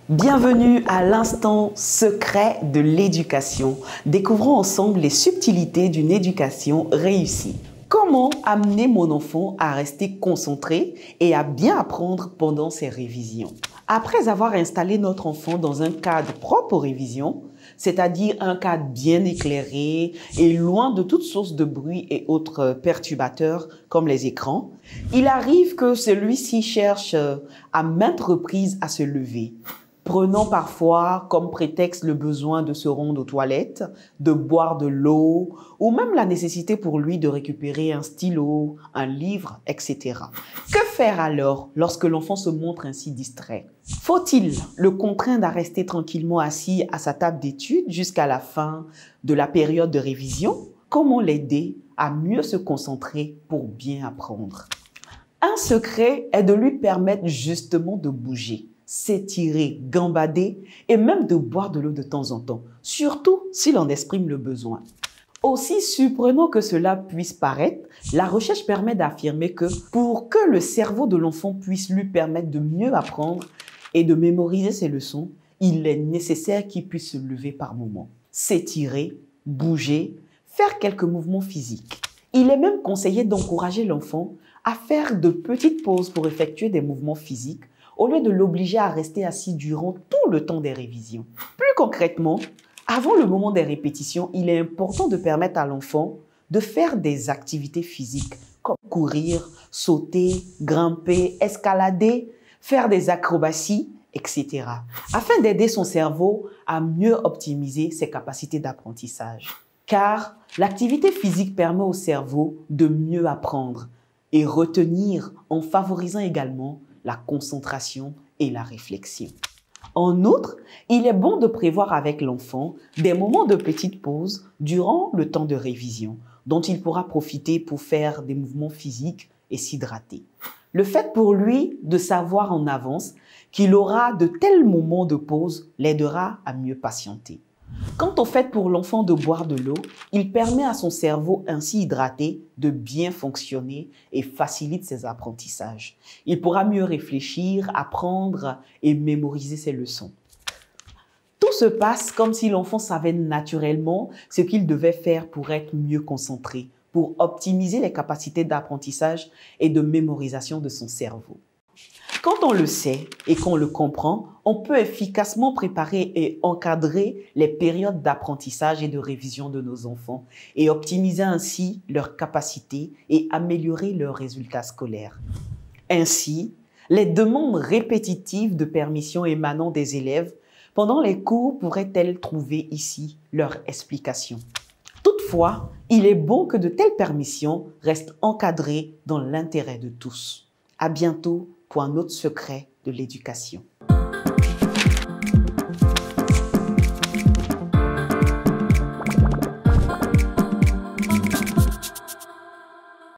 Bienvenue à l'instant secret de l'éducation. Découvrons ensemble les subtilités d'une éducation réussie. Comment amener mon enfant à rester concentré et à bien apprendre pendant ses révisions? Après avoir installé notre enfant dans un cadre propre aux révisions, c'est-à-dire un cadre bien éclairé et loin de toute source de bruit et autres perturbateurs comme les écrans, il arrive que celui-ci cherche à maintes reprises à se lever, prenant parfois comme prétexte le besoin de se rendre aux toilettes, de boire de l'eau ou même la nécessité pour lui de récupérer un stylo, un livre, etc. Que faire alors lorsque l'enfant se montre ainsi distrait? Faut-il le contraindre à rester tranquillement assis à sa table d'études jusqu'à la fin de la période de révision? Comment l'aider à mieux se concentrer pour bien apprendre? Un secret est de lui permettre justement de bouger, s'étirer, gambader et même de boire de l'eau de temps en temps, surtout s'il en exprime le besoin. Aussi surprenant que cela puisse paraître, la recherche permet d'affirmer que pour que le cerveau de l'enfant puisse lui permettre de mieux apprendre et de mémoriser ses leçons, il est nécessaire qu'il puisse se lever par moments, s'étirer, bouger, faire quelques mouvements physiques. Il est même conseillé d'encourager l'enfant à faire de petites pauses pour effectuer des mouvements physiques au lieu de l'obliger à rester assis durant tout le temps des révisions. Plus concrètement, avant le moment des répétitions, il est important de permettre à l'enfant de faire des activités physiques comme courir, sauter, grimper, escalader, faire des acrobaties, etc. afin d'aider son cerveau à mieux optimiser ses capacités d'apprentissage. Car l'activité physique permet au cerveau de mieux apprendre et retenir en favorisant également la concentration et la réflexion. En outre, il est bon de prévoir avec l'enfant des moments de petite pause durant le temps de révision dont il pourra profiter pour faire des mouvements physiques et s'hydrater. Le fait pour lui de savoir en avance qu'il aura de tels moments de pause l'aidera à mieux patienter. Quant au fait pour l'enfant de boire de l'eau, il permet à son cerveau ainsi hydraté de bien fonctionner et facilite ses apprentissages. Il pourra mieux réfléchir, apprendre et mémoriser ses leçons. Tout se passe comme si l'enfant savait naturellement ce qu'il devait faire pour être mieux concentré, pour optimiser les capacités d'apprentissage et de mémorisation de son cerveau. Quand on le sait et qu'on le comprend, on peut efficacement préparer et encadrer les périodes d'apprentissage et de révision de nos enfants et optimiser ainsi leurs capacités et améliorer leurs résultats scolaires. Ainsi, les demandes répétitives de permission émanant des élèves pendant les cours pourraient-elles trouver ici leur explication. Toutefois, il est bon que de telles permissions restent encadrées dans l'intérêt de tous. À bientôt pour un autre secret de l'éducation.